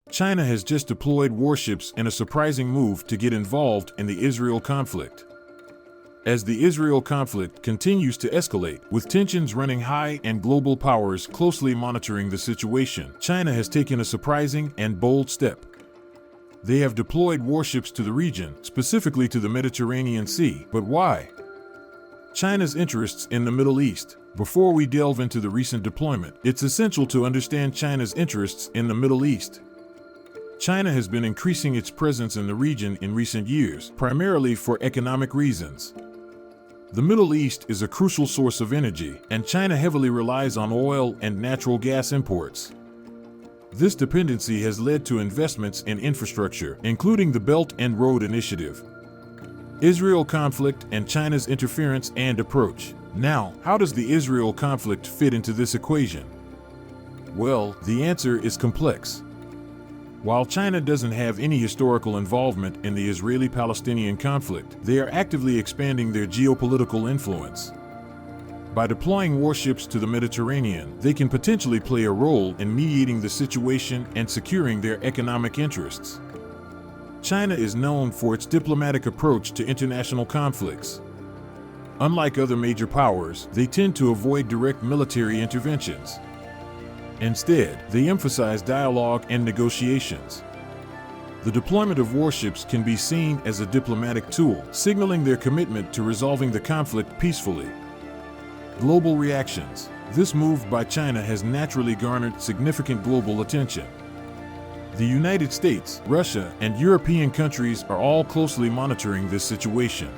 China has just deployed warships in a surprising move to get involved in the Israel conflict. As the Israel conflict continues to escalate, with tensions running high and global powers closely monitoring the situation, China has taken a surprising and bold step. They have deployed warships to the region, specifically to the Mediterranean Sea. But why? China's interests in the Middle East. Before we delve into the recent deployment, it's essential to understand China's interests in the Middle East. China has been increasing its presence in the region in recent years, primarily for economic reasons. The Middle East is a crucial source of energy, and China heavily relies on oil and natural gas imports. This dependency has led to investments in infrastructure, including the Belt and Road Initiative, Israel conflict, and China's interference and approach. Now, how does the Israel conflict fit into this equation? Well, the answer is complex. While China doesn't have any historical involvement in the Israeli-Palestinian conflict, they are actively expanding their geopolitical influence. By deploying warships to the Mediterranean, they can potentially play a role in mediating the situation and securing their economic interests. China is known for its diplomatic approach to international conflicts. Unlike other major powers, they tend to avoid direct military interventions. Instead, they emphasize dialogue and negotiations. The deployment of warships can be seen as a diplomatic tool, signaling their commitment to resolving the conflict peacefully. Global reactions. This move by China has naturally garnered significant global attention. The United States, Russia, and European countries are all closely monitoring this situation.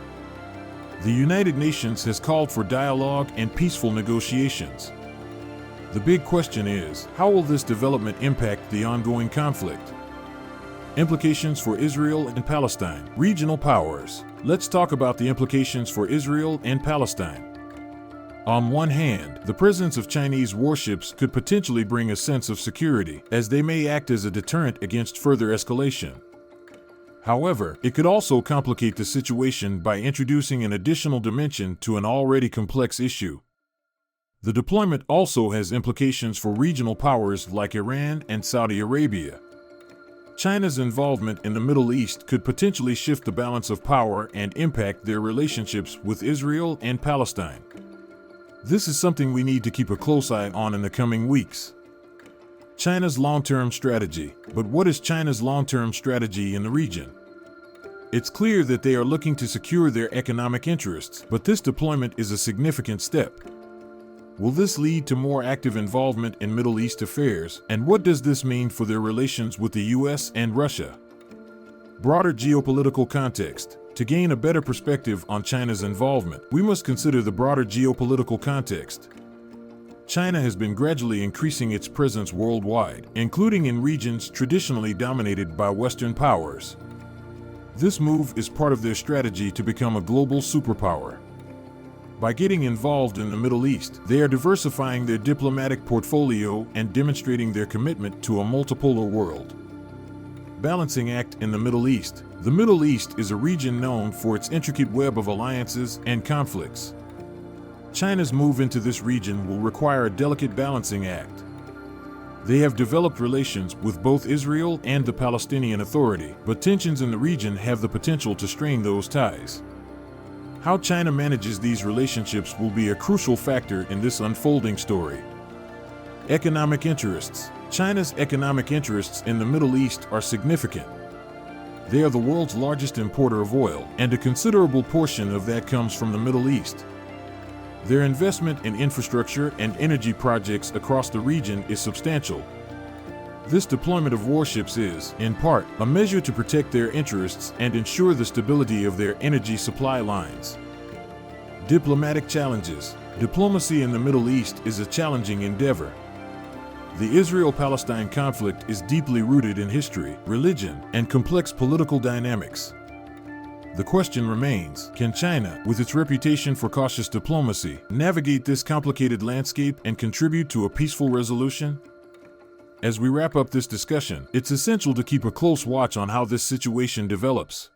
The United Nations has called for dialogue and peaceful negotiations. The big question is, how will this development impact the ongoing conflict? Implications for Israel and Palestine. Regional powers. Let's talk about the implications for Israel and Palestine. On one hand, the presence of Chinese warships could potentially bring a sense of security, as they may act as a deterrent against further escalation. However, it could also complicate the situation by introducing an additional dimension to an already complex issue. The deployment also has implications for regional powers like Iran and Saudi Arabia. China's involvement in the Middle East could potentially shift the balance of power and impact their relationships with Israel and Palestine. This is something we need to keep a close eye on in the coming weeks. China's long-term strategy. But what is China's long-term strategy in the region? It's clear that they are looking to secure their economic interests, but this deployment is a significant step. Will this lead to more active involvement in Middle East affairs, and what does this mean for their relations with the US and Russia? Broader geopolitical context. To gain a better perspective on China's involvement, we must consider the broader geopolitical context. China has been gradually increasing its presence worldwide, including in regions traditionally dominated by Western powers. This move is part of their strategy to become a global superpower. By getting involved in the Middle East, they are diversifying their diplomatic portfolio and demonstrating their commitment to a multipolar world. Balancing act in the Middle East. The Middle East is a region known for its intricate web of alliances and conflicts. China's move into this region will require a delicate balancing act. They have developed relations with both Israel and the Palestinian Authority, but tensions in the region have the potential to strain those ties. How China manages these relationships will be a crucial factor in this unfolding story. Economic interests. China's economic interests in the Middle East are significant. They are the world's largest importer of oil, and a considerable portion of that comes from the Middle East. Their investment in infrastructure and energy projects across the region is substantial. This deployment of warships is, in part, a measure to protect their interests and ensure the stability of their energy supply lines. Diplomatic challenges. Diplomacy in the Middle East is a challenging endeavor. The Israel-Palestine conflict is deeply rooted in history, religion, and complex political dynamics. The question remains, can China, with its reputation for cautious diplomacy, navigate this complicated landscape and contribute to a peaceful resolution? As we wrap up this discussion, it's essential to keep a close watch on how this situation develops.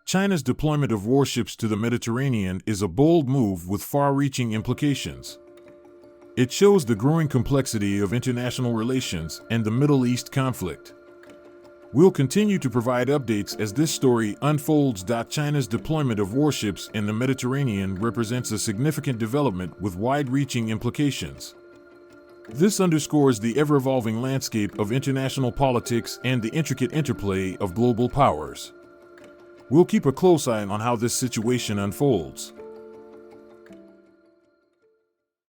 China's deployment of warships to the Mediterranean is a bold move with far-reaching implications. It shows the growing complexity of international relations and the Middle East conflict. We'll continue to provide updates as this story unfolds. China's deployment of warships in the Mediterranean represents a significant development with wide-reaching implications. This underscores the ever-evolving landscape of international politics and the intricate interplay of global powers. We'll keep a close eye on how this situation unfolds.